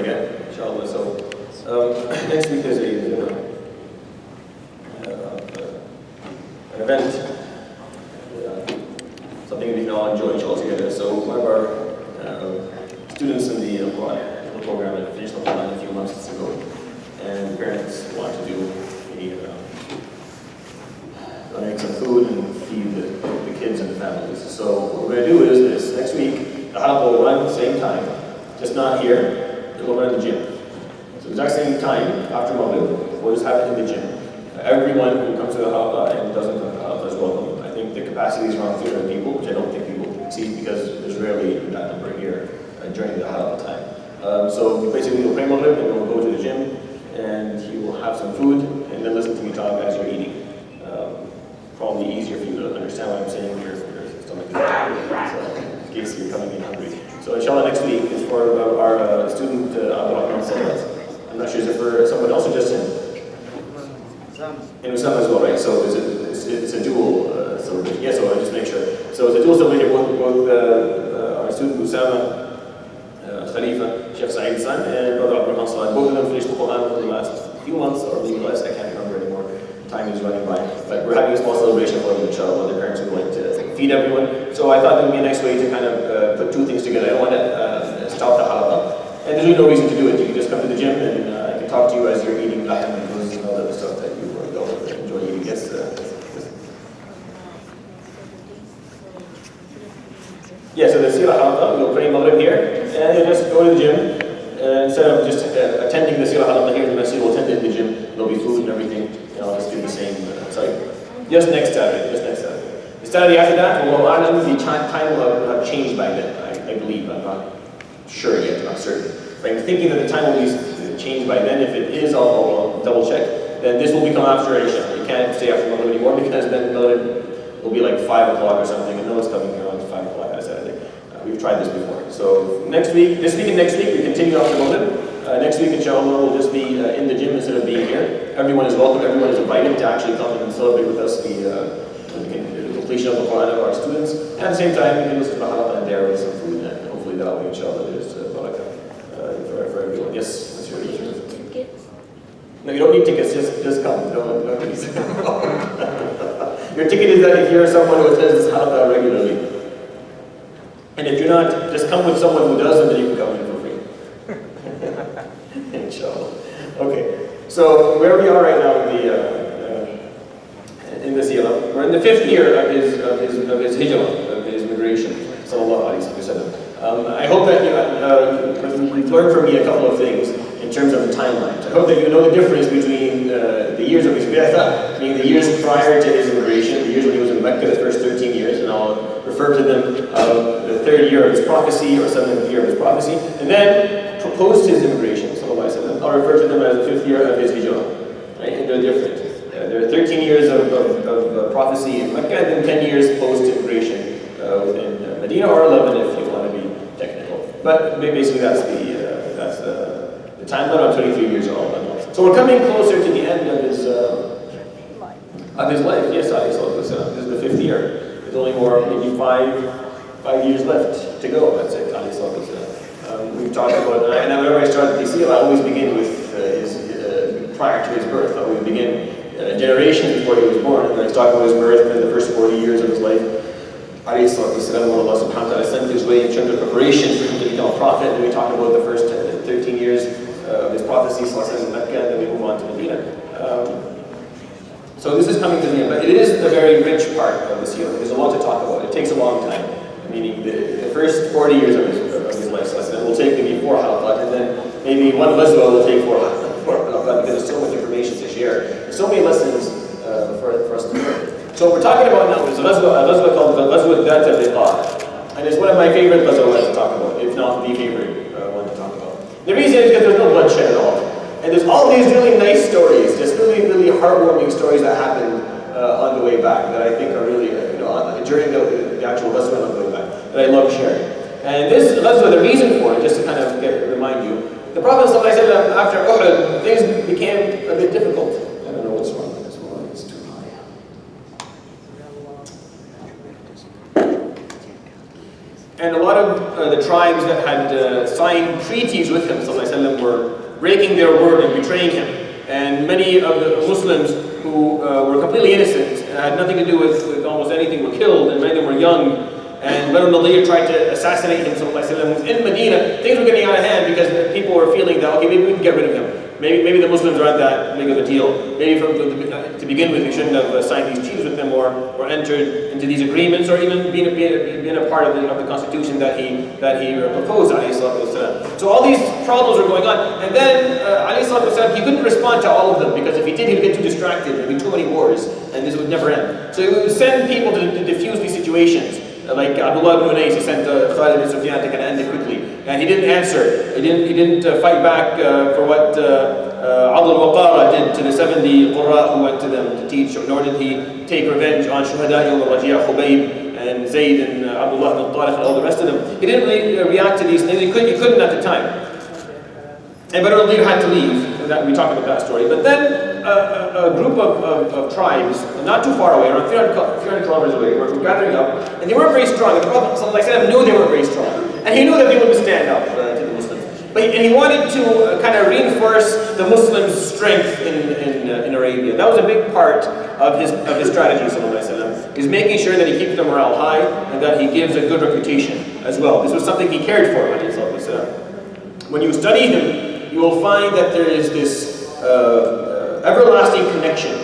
forget, inshallah. So next week there's an event, something we can all enjoy inshallah together. So one of our students in the program that finished the Quran a few months ago, and parents want to do donate some food and feed the kids and the families. So what we're going to do is this. Next week, the Halaqa will run at the same time, just not here. It will run in the gym. So exact same time, after Maghrib, we'll just have it in the gym. Everyone who comes to the Halaqa and doesn't come to the Halaqa is welcome. I think the capacity is around 300 people, which I don't think people exceed because there's rarely that number here during the Halaqa time. So basically, we'll pray Maghrib and we'll go to the gym, and you will have some food, and then listen to me talk as you're eating. Probably easier for you to understand what I'm saying here for your stomach is so, in case you're coming in hungry. So inshallah next week is for our student Adnan. I'm not sure is it for someone else or just him? And Usama as well, right? So it's a dual celebration. Yeah, so I'll just make sure. So it's a dual celebration, both our student Usama, Khalifa, Sheikh Saeed's son, and Brother Abdul Salah. Both of them finished the Quran for the last few months, or maybe less, I can't remember anymore. Time is running by. But we're having a small celebration for them, inshallah. Their parents would like to feed everyone. So I thought that would be a nice way to kind of put two things together. I don't want to stop the Halaqa. And there's really no reason to do it. You can just come to the gym and I can talk to you as you're eating lahm and those and all the other stuff that you enjoy eating. Yes. Yeah, so the Sira Halaqa, we'll pray Maghrib here, and you just go to the gym. Instead of just attending the Sira Halaqa here in the masjid, we'll attend it in the gym. There'll be food and everything. I'll just do the same site. Just next Saturday. The Saturday after that, well, the time will have changed by then, I believe. I'm not sure yet, I'm not certain. But I'm thinking that the time will be changed by then. If it is, I'll double check. Then this will become after Isha. You can't stay after Maghrib anymore because then will be like 5 o'clock or something, and no one's coming around 5 o'clock on a Saturday. We've tried this before. So this week and next week, we continue after Maghrib. Next week, inshallah, we'll just be in the gym instead of being here. Everyone is welcome, everyone is invited to actually come and celebrate with us the completion of the Quran of our students. And at the same time, you can listen to the Halaqa and there with some food, and hopefully that way, inshallah, there's barakah for everyone. Yes? What's your question? Tickets? No, you don't need tickets, just come. Don't Your ticket is that if you're someone who attends this Halaqa regularly. And if you're not, just come with someone who does, and then you can come in for free. Inshallah. Okay. So where we are right now in the Sira, we're in the 5th year of his hijrah, of his migration. Sallallahu Alaihi Wasallam. I hope that you've learned from me a couple of things in terms of the timelines. I hope that you know the difference between the years of his bi'atha, meaning the years prior to his immigration, the years when he was in Mecca, the first 13 years, and I'll refer to them the 3rd year of his prophecy or 7th year of his prophecy, and then post his immigration, sallallahu alaihi wasallam. I'll refer to them as the 5th year of his hijrah. Right? And they're different. There are 13 years of prophecy in Mecca, and then 10 years post-immigration within Medina, or 11 if you want to be technical. But basically that's the timeline. I'm 23 years old. So we're coming closer to the end of his life. Yes, this is the 5th year. There's only more, maybe five years left to go. That's it. We've talked about, and whenever I start the TCL, I always begin with prior to his birth. I always begin generations before he was born. And when I talk about his birth and the first 40 years of his life, Allah subhanahu wa ta'ala sent his way in terms of preparation for him to become a prophet. And we talk about the first 13 years of his prophecy, in Mecca, and then we move on to Medina. So this is coming to the end, but it is a very rich part of the Sira. There's a lot to talk about. It takes a long time, meaning the first 40 years of his life lesson will take maybe 4 halaqat, and then maybe one ghazwa will take 4 halaqat, because there's so much information to share. There's so many lessons for us to learn. So what we're talking about now is a ghazwa called the Ghazwa Dhat al-Riqa, and it's one of my favorite ghazwat to talk about, if not the favorite one to talk about. The reason is because there's no bloodshed at all. And there's all these really nice stories, just really, really heartwarming stories that happened on the way back that I think are really, during the actual ghazwa on the way back, that I love sharing. And this ghazwa, the reason for it, just to kind of remind you, the Prophet ﷺ, after Uhud, things became a bit difficult. I don't know what's wrong with this one, it's too high. And a lot of the tribes that had signed treaties with him, ﷺ, were breaking their word and betraying him. And many of the Muslims who were completely innocent, had nothing to do with almost anything, were killed, and many of them were young. And Banu Nadir tried to assassinate him, in Medina. Things were getting out of hand because people were feeling that, okay, maybe we can get rid of him. Maybe the Muslims aren't that big of a deal. Maybe to begin with, we shouldn't have signed these treaties with them or entered into these agreements or even been a part of the constitution that he proposed, alayhi salatu wasalam. So all these problems were going on. And then, alayhi salatu wasalam, he couldn't respond to all of them because if he did, he would get too distracted. There would be too many wars and this would never end. So he would send people to diffuse these situations. Like Abdullah ibn Unais, he sent Khalid ibn Sufyan to kind of end it quickly. And he didn't answer. He didn't fight back for what Abdul Waqara did to the 70 Qurra who went to them to teach, nor did he take revenge on Shuhada of Rajeh, Khubayb, and Zayd, and Abdullah ibn Tariq, and all the rest of them. He didn't really react to these things. He couldn't at the time. And Banu Nadir had to leave. We talked about that story. But then a group of tribes, not too far away, around 300 kilometers away, were gathering up, and they weren't very strong. And the Prophet ﷺ knew they weren't very strong. And he knew that they wouldn't stand up to the Muslims. And he wanted to kind of reinforce the Muslims' strength in Arabia. That was a big part of his strategy, ﷺ, is making sure that he keeps the morale high and that he gives a good reputation as well. This was something he cared for, ﷺ. When you study him, you will find that there is this everlasting connection.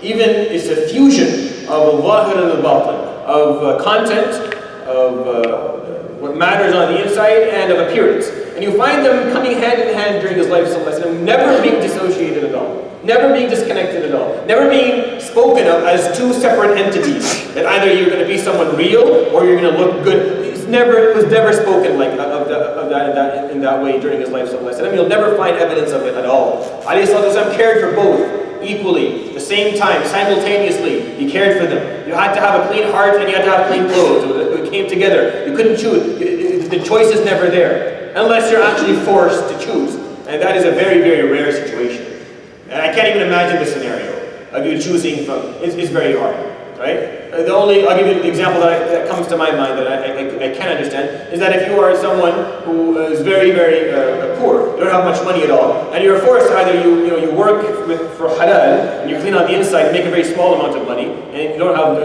Even it's a fusion of al-zahir and al-batin, of content, of what matters on the inside, and of appearance. And you find them coming hand in hand during his life, never being dissociated at all, never being disconnected at all, never being spoken of as two separate entities, that either you're going to be someone real or you're going to look good. It was never spoken like of that in that way during his life. You'll never find evidence of it at all. Alayhi salatu wasalam cared for both equally, the same time, simultaneously. He cared for them. You had to have a clean heart and you had to have clean clothes. It came together. You couldn't choose. The choice is never there unless you're actually forced to choose, and that is a very, very rare situation. And I can't even imagine the scenario of you choosing from. It's very hard, right? I'll give you the example that comes to my mind that I can understand, is that if you are someone who is very, very poor, you don't have much money at all, and you're forced either you work for halal, and you clean on the inside, and make a very small amount of money, and you don't have,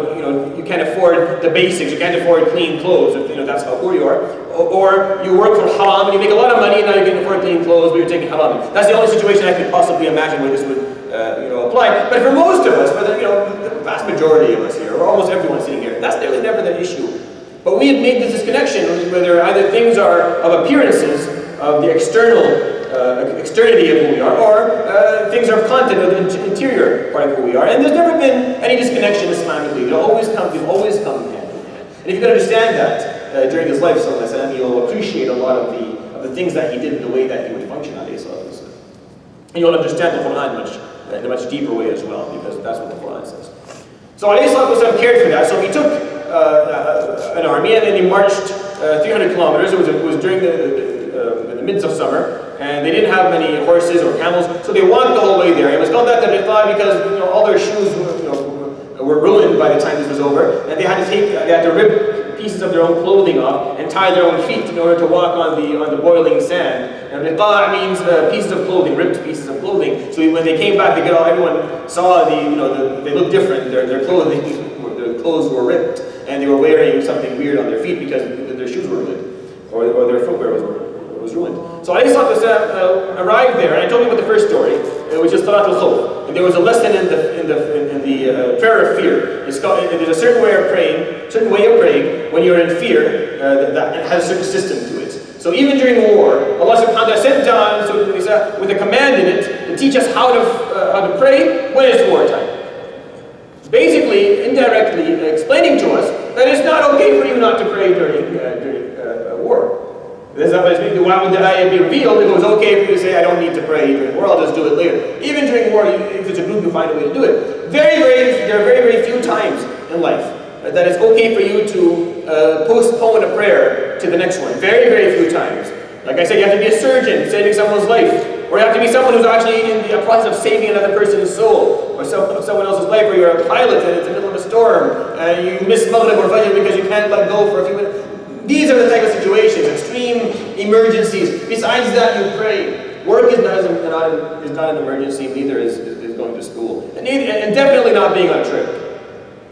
you can't afford the basics, you can't afford clean clothes, if that's how poor you are, or you work for haram, and you make a lot of money, and now you can afford clean clothes, but you're taking haram. That's the only situation I could possibly imagine where this would apply. But for most of us, for the vast majority of us here, or almost everyone sitting here, that's nearly never the issue. But we have made this disconnection whether either things are of appearances, of the externity of who we are, or things are of content, of the interior part of who we are. And there's never been any disconnection Islamically. They've always come hand in hand. And if you can understand that during his life, you'll appreciate a lot of the things that he did and the way that he would function. And you'll understand the Quran in a much deeper way as well, because that's what the Quran says. So ﷺ cared for that. So he took an army and then he marched 300 kilometers. It was during the midst of summer, and they didn't have many horses or camels, so they walked the whole way there. It was called that because all their shoes were ruined by the time this was over, and they had to rip pieces of their own clothing off and tie their own feet in order to walk on the boiling sand. And riqa means pieces of clothing, ripped pieces of clothing. So when they came back, everyone saw they looked different. Their clothes were ripped, and they were wearing something weird on their feet because their shoes were ruined, or their footwear was ruined. So Alayhi Salatu Wasalam arrived there, and I told you about the first story, which is Salat al-Khawf. And there was a lesson in the prayer of fear. There's a certain way of praying when you're in fear that has a certain system to it. So even during war, Allah subhanahu wa ta'ala sent down Surah An-Nisa with a command in it to teach us how to pray when it's wartime. Basically, indirectly explaining to us that it's not okay for you not to pray during war. Why would the ayah be revealed if it was okay for you to say, I don't need to pray during war, I'll just do it later. Even during war, if it's a group, you find a way to do it. There are very, very few times in life that it's okay for you to postpone a prayer to the next one. Very, very few times. Like I said, you have to be a surgeon saving someone's life. Or you have to be someone who's actually in the process of saving another person's soul. Or someone else's life, or you're a pilot and it's in the middle of a storm and you miss Maghrib or Fajr because you can't let go for a few minutes. These are the type of situations, extreme emergencies. Besides that, you pray. Work is not an emergency, neither is going to school. And definitely not being on a trip.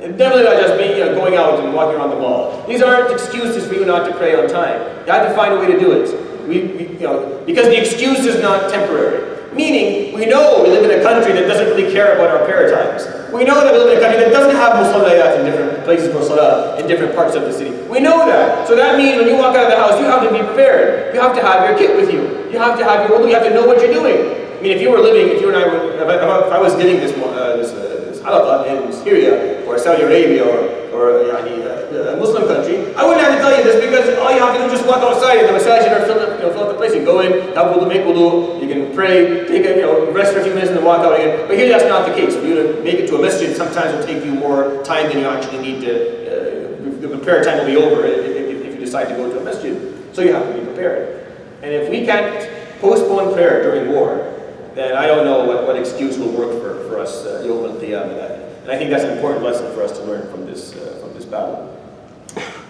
And definitely not just being, going out and walking around the mall. These aren't excuses for you not to pray on time. You have to find a way to do it. Because the excuse is not temporary. Meaning, we know we live in a country that doesn't really care about our prayer times. We know that we live in a country that doesn't have musallayat in different places for salah, in different parts of the city. We know that. So that means when you walk out of the house, you have to be prepared. You have to have your kit with you. You have to have your wudu. You have to know what you're doing. I mean, if you and I were, if I was giving this Halaqa in Syria, or Saudi Arabia, or a Muslim country, I wouldn't have to tell you this because all you have to do is just walk outside and the masajid are fill up the place. You go in, have wudu, make wudu, you can pray, take a, rest for a few minutes and then walk out again. But here that's not the case. For you to make it to a masjid, sometimes it will take you more time than you actually need to, the prayer time will be over if you decide to go to a masjid. So you have to be prepared. And if we can't postpone prayer during war, then I don't know what excuse will work for us Yawm al-Qiyamah. And I think that's an important lesson for us to learn from this battle.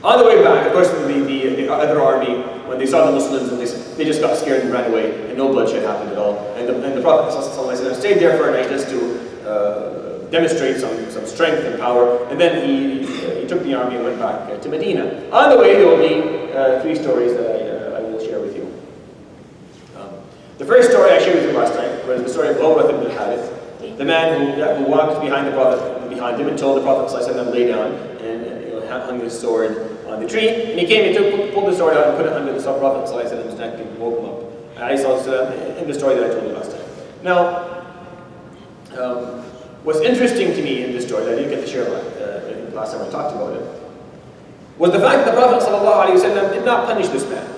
On the way back, of course, the other army, when they saw the Muslims, and they just got scared and ran away, and no bloodshed happened at all. And the Prophet ﷺ stayed there for a night just to demonstrate some strength and power. And then he took the army and went back to Medina. On the way, there will be 3 stories that I will share with you. The first story I shared with you last time was the story of Ghawrath ibn al-Harith, the man who walked behind the Prophet, behind him, until the Prophet ﷺ lay down and hung his sword on the tree. And he came and pulled the sword out and put it under the Prophet ﷺ's neck and woke him up. In the story that I told you last time. Now, what's interesting to me in this story that I didn't get to share last time I talked about it, was the fact that the Prophet ﷺ did not punish this man.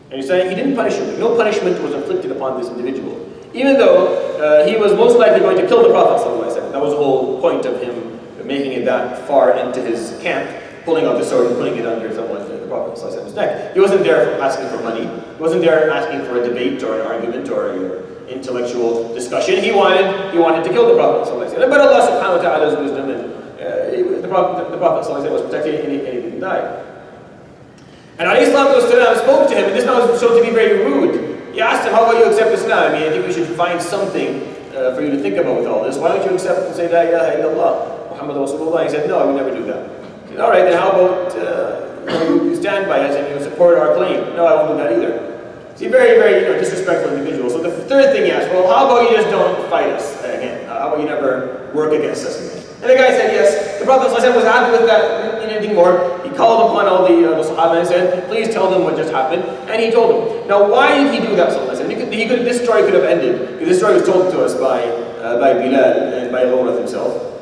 And he's saying he didn't punish him. No punishment was inflicted upon this individual. Even though he was most likely going to kill the Prophet ﷺ. That was the whole point of him making it that far into his camp, pulling out the sword and putting it under the Prophet ﷺ's neck. He wasn't there asking for money. He wasn't there asking for a debate or an argument or an intellectual discussion. He wanted to kill the Prophet ﷺ. But Allah subhanahu wa ta'ala's wisdom and the Prophet ﷺ was protected and he didn't die. And alayhi salatu wasalam spoke to him, and this now was shown to be very rude. He asked him, how about you accept Islam? I think we should find something for you to think about with all this. Why don't you accept and say, La ilaha illallah, Muhammad Rasulullah? He said, no, I would never do that. He said, all right, then how about you stand by us and you support our claim? No, I won't do that either. See, very, very disrespectful individual. So the third thing he asked, well, how about you just don't fight us again? How about you never work against us again? And the guy said yes. The Prophet ﷺ was happy with that, anything more. He called upon all the Sahaba and said, please tell them what just happened. And he told them. Now, why did he do that? This story could have ended, because this story was told to us by Bilal and by Ghawrath himself.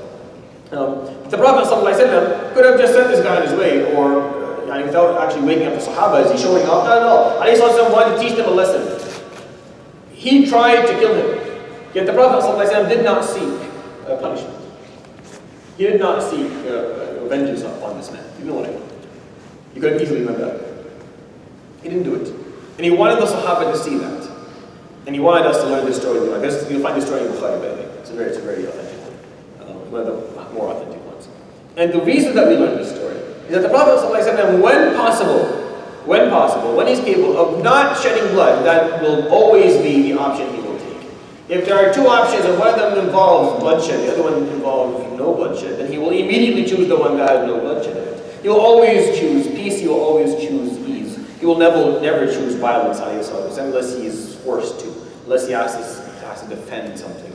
The Prophet ﷺ could have just sent this guy on his way, or without actually waking up the Sahaba, is he showing off? Not at all. ﷺ wanted to teach them a lesson. He tried to kill him. Yet the Prophet ﷺ did not seek punishment. He did not seek vengeance upon this man. You know what I mean? You could have easily done that. He didn't do it. And he wanted the Sahaba to see that. And he wanted us to learn this story. You'll find this story in Bukhari, by the way. It's a very authentic one. One of the more authentic ones. And the reason that we learn this story is that the Prophet ﷺ, when possible, when he's capable of not shedding blood, that will always be the option he will take. If there are 2 options and one of them involves bloodshed, the other one involves no bloodshed, then he will immediately choose the one that has no bloodshed in it. He will always choose peace, he will always choose ease. He will never choose violence unless he is forced to, unless he has to defend something.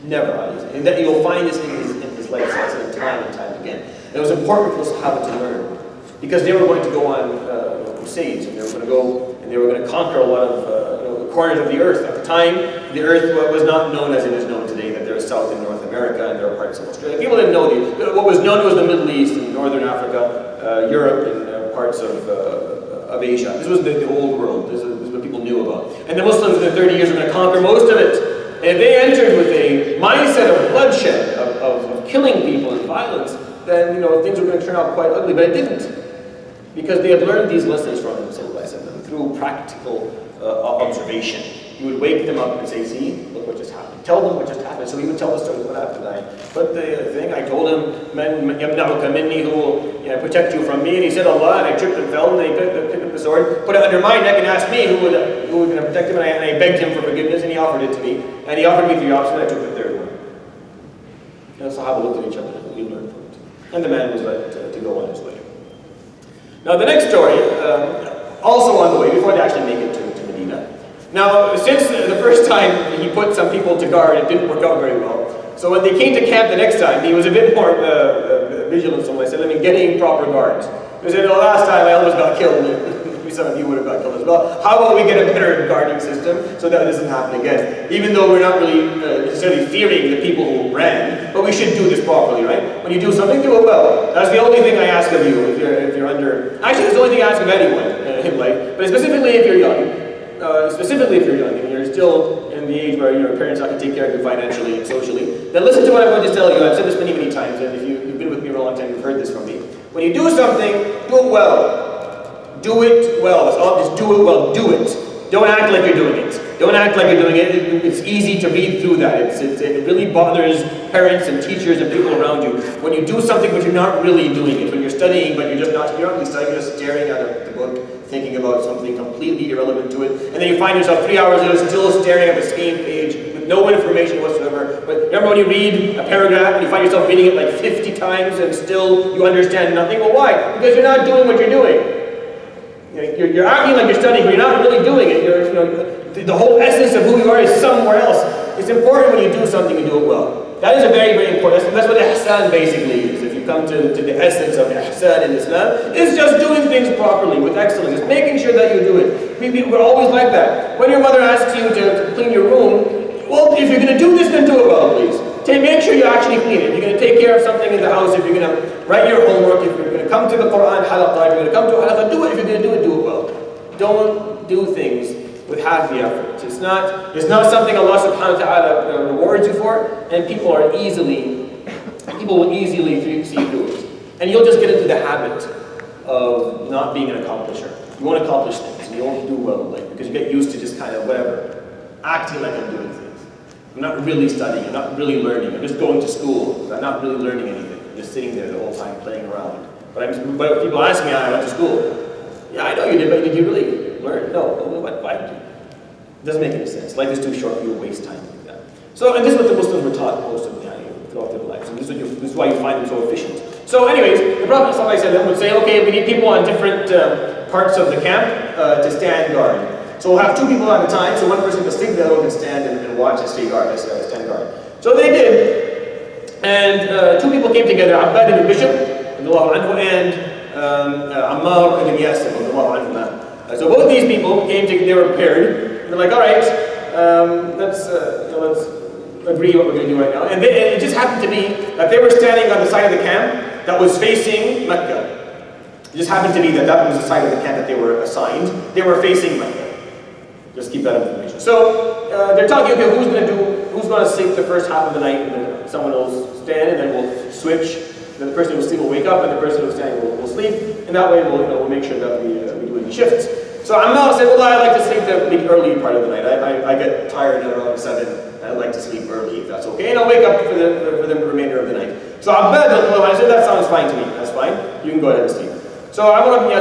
Never. And then you'll find this in his life time and time again. And it was important for the Sahaba to learn, because they were going to go on crusades, and they were going to go and they were going to conquer a lot of corners of the earth. At the time, the earth was not known as it is known today, that there is South and North America and there are parts of Australia. People didn't know what was known was the Middle East and Northern Africa, Europe and parts of Asia. This was the old world. This is what people knew about. And the Muslims in the 30 years were going to conquer most of it. And if they entered with a mindset of bloodshed, of killing people and violence, then things were going to turn out quite ugly. But it didn't, because they had learned these lessons from him, through practical observation. He would wake them up and say, see, look what just happened. Tell them what just happened. So he would tell the stories of what happened. But the thing, I told him, Man yamna'uka minni, who will protect you from me. And he said, Allah, and I tripped and fell, and then he picked up the sword, put it under my neck and asked me who would protect him, and I begged him for forgiveness, and he offered it to me. And he offered me 3 options, and I took the third one. And the Sahaba looked at each other, and we learned from it. And the man was let to go on his way. Now the next story, also on the way, before they actually make it to Medina. Now, since the first time he put some people to guard, it didn't work out very well. So when they came to camp the next time, he was a bit more vigilant, so I said, getting proper guards. He said, the last time I almost got killed. Maybe some of you would have got killed as well. How about we get a better guarding system so that it doesn't happen again? Even though we're not really necessarily fearing the people who ran, but we should do this properly, right? When you do something, do it well. That's the only thing I ask of you if you're under... Actually, it's the only thing I ask of anyone in life, but specifically if you're young. And you're still in the age where your parents have to take care of you financially and socially, then listen to what I'm going to tell you. I've said this many, many times, and if you've been with me for a long time, you've heard this from me. When you do something, do it well. Do it well. It's all, just do it well. Do it. Don't act like you're doing it. Don't act like you're doing it. It's easy to read through that. It really bothers parents and teachers and people around you when you do something but you're not really doing it. When you're studying but you're not really studying, you're just staring at the book, thinking about something completely irrelevant to it, and then you find yourself 3 hours later still staring at the same page with no information whatsoever. But remember when you read a paragraph and you find yourself reading it like 50 times and still you understand nothing? Well, why? Because you're not doing what you're doing. You're acting like you're studying, but you're not really doing it. The whole essence of who you are is somewhere else. It's important when you do something, you do it well. That is a very, very important. That's what ihsan basically is. If you come to the essence of ihsan in Islam, it's just doing things properly with excellence. It's making sure that you do it. We're always like that. When your mother asks you to clean your room, well, if you're going to do this, then do it well, please. Make sure you actually clean it. If you're going to take care of something in the house, if you're going to write your homework, if you're going to come to the Quran Halaqa, if you're going to come to a Halaqa, do it. If you're going to do it well. Don't do things with half the effort. It's not something Allah subhanahu wa ta'ala rewards you for, and people will easily see you do it. And you'll just get into the habit of not being an accomplisher. You won't accomplish things, and you won't do well in life, because you get used to just kind of whatever, acting like I'm doing things. I'm not really studying, I'm not really learning, I'm just going to school, I'm not really learning anything. I'm just sitting there the whole time playing around. But people ask me, I went to school. Yeah, I know you did, but did you really learn? No. Why did you? It doesn't make any sense. Life is too short for you to waste time like that. So, and this is what the Muslims were taught most of the time throughout their lives. And this is why you find them so efficient. So anyways, the Prophet ﷺ would say, okay, we need people on different parts of the camp to stand guard. So we'll have 2 people at a time, so one person can sleep, the other one can stand and watch and stay guard, stand guard. So they did, and 2 people came together, Abbad ibn Bishop, and Ammar ibn Yasir, so both these people came together, they were paired, they're like, alright, let's agree what we're going to do right now. And it just happened to be that they were standing on the side of the camp that was facing Mecca. It just happened to be that was the side of the camp that they were assigned. They were facing Mecca. Just keep that information. So they're talking, okay, who's going to sleep the first half of the night, and then someone will stand, and then we'll switch. Then the person who will sleep will wake up, and the person who's standing will sleep, and that way we'll make sure that we do any shifts. So Ammar said, well, I like to sleep the early part of the night. I get tired at around 7, and I like to sleep early, if that's okay, and I'll wake up for the remainder of the night. So Abbad, I said, that sounds fine to me. That's fine. You can go ahead and sleep. So I went up, he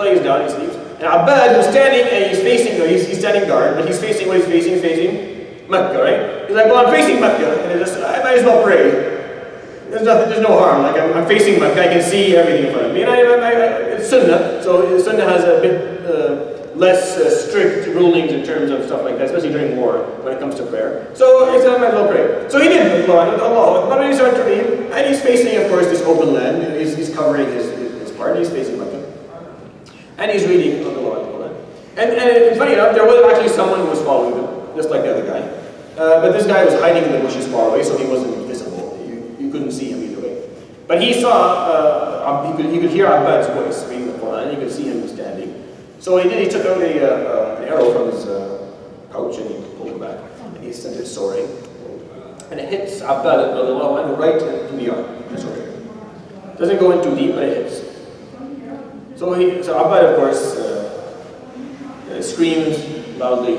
lays down, he sleeps. And Abbad, who's standing, and he's facing, he's standing guard, but he's facing what he's facing. He's facing Mecca, right? He's like, well, I'm facing Mecca, and I might as well pray. There's no harm. Like I'm facing Mecca, I can see everything in front of me, and it's Sunnah. So Sunnah has a bit less strict rulings in terms of stuff like that, especially during war when it comes to prayer. So he said, I might as well pray. So he did. Allah, and he started to read, and he's facing, of course, this open land. He's covering his part. He's facing Mecca. And he's reading the Quran. And funny enough, there was actually someone who was following them, just like the other guy. But this guy was hiding in the bushes far away, so he wasn't visible. You couldn't see him either way. But he saw, he could hear Abbad's voice reading the Quran, and he could see him standing. So he took out an arrow from his pouch, and he pulled it back, and he sent it soaring. And it hits Abbad right in the arm. Doesn't go in too deep, but it hits. So Abbad, of course, screams loudly,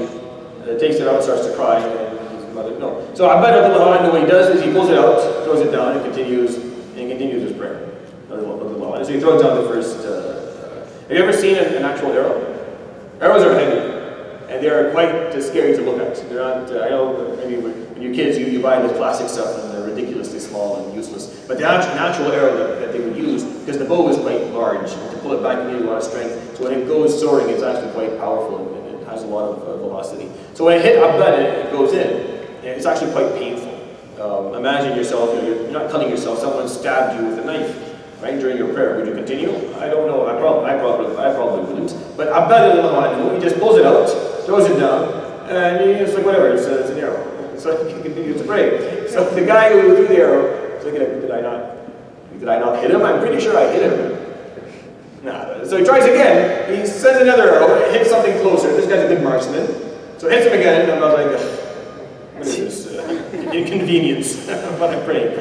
takes it out, starts to cry, and his mother, no. So Abbad radiallahu anhu, what he does is he pulls it out, throws it down, and continues his prayer. So he throws down the first. Have you ever seen an actual arrow? Arrows are heavy, and they are quite scary to look at. They're not. I know maybe when you're kids, you buy this plastic stuff, and they're ridiculously small and useless. But the actual arrow that they would use, because the bow is quite large, and to pull it back you need a lot of strength. So when it goes soaring, it's actually quite powerful, and it has a lot of velocity. So when it hit Abbad, it goes in. It's actually quite painful. Imagine yourself, you're not cutting yourself, someone stabbed you with a knife, right, during your prayer. Would you continue? I don't know, I probably wouldn't. But Abbad, he just pulls it out, throws it down, and it's like whatever, it's an arrow. So he continues to pray. So the guy who threw the arrow, is like, did I not hit him? I'm pretty sure I hit him. Nah. So he tries again, he sends another arrow, it hits something closer. This guy's a good marksman. So hits him again, and I was like, what is this inconvenience of what I'm praying?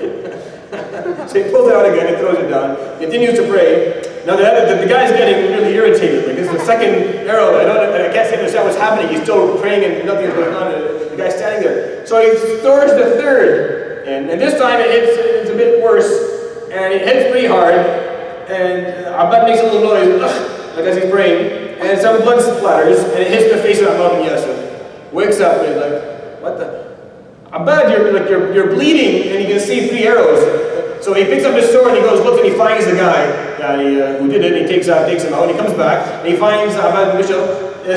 So he pulls it out again and throws it down, continues to pray. Now the guy's getting really irritated. Like this is the second arrow. I can't understand what's happening. He's still praying and nothing's going on. The guy's standing there. So he throws the third, and this time it's a bit worse, and it hits pretty hard. And Abbad makes a little noise, like as he's praying, and some blood splatters, and it hits the face of Abbad bin Yasir. Wakes up and he's like, what the? Abbad, you're bleeding, and you can see 3 arrows. So he picks up his sword and he goes, looks, and he finds the guy who did it, and he takes him out, and he comes back, and he finds Abbad bin Bishop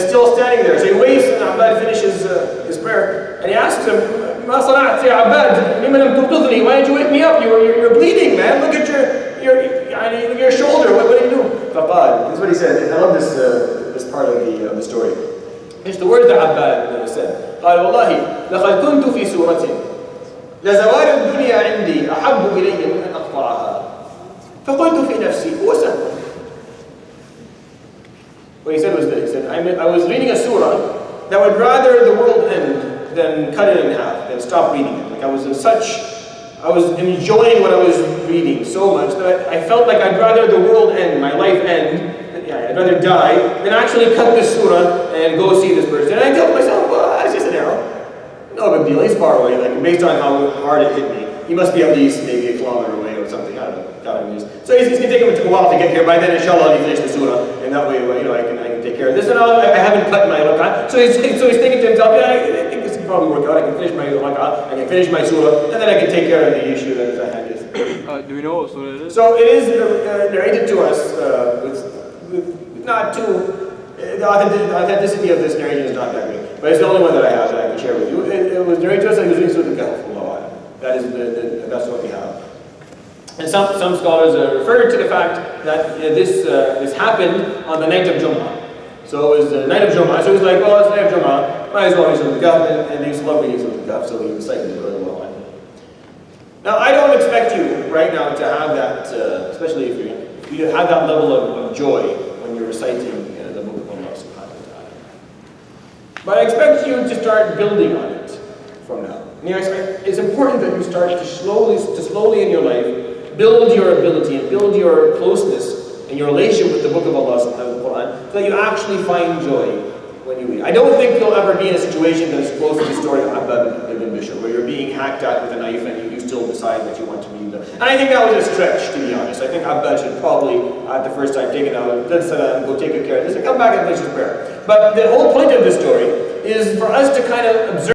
still standing there. So he waits, and Abbad finishes his prayer, and he asks him, Ma sana'at ya Abbad, why did you wake me up? You're bleeding, man. Look at your shoulder. What did you do? Faqad. This is what he said. I love this part of the story. It's the words that Abbad said. قال والله لقد كنت في سورة لزوال الدنيا عندي أحب إلي من أن أقطعها فقلت في نفسي هو سهل. What he said was this. He said, I was reading a surah that would rather the world end than cut it in half, than stop reading it. Like I was enjoying what I was reading so much that I felt like I'd rather the world end, my life end, I'd rather die than actually cut this surah and go see this person. And I tell myself, well, it's just an arrow. No big deal, he's far away. Like based on how hard it hit me, he must be at least maybe a kilometer away or something. I don't know. So it's going to take him a while to get here. By then, inshallah, he finished the surah, and that way, I can take care of this. And I haven't cut my halaqa. So he's thinking to himself, I think this can probably work out. I can finish my halaqa, I can finish my surah, and then I can take care of the issue that is at hand. Do we know what surah it is? So it is narrated to us with not too. The authenticity of this narration is not that good, but it's the only one that I have that I can share with you. It was narrated to us, and it was reading Surah Al-Kahf. That's what we have. And some scholars refer to the fact that this happened on the night of Jummah. So it was the night of Jummah. So he was like, well, it's the night of Jummah. Might as well read Surah Al-Kahf, and he used to love reading Surah Al-Kahf, so he recited it very well. Now, I don't expect you right now to have that, especially if you have that level of joy when you're reciting the book of Allah subhanahu wa ta'ala. But I expect you to start building on it from now. It's important that you start to slowly in your life build your ability and build your closeness and your relationship with the book of Allah subhanahu wa ta'ala so that you actually find joy when you read. I don't think you'll ever be in a situation that is close to the story of Abbad bin Bishr, where you're being hacked at with a knife and you still decide that you want to read them. And I think that was a stretch, to be honest. I think Abbad should probably, at the first time, take it out, and go take good care of this, and come back and finish his prayer. But the whole point of this story is for us to kind of observe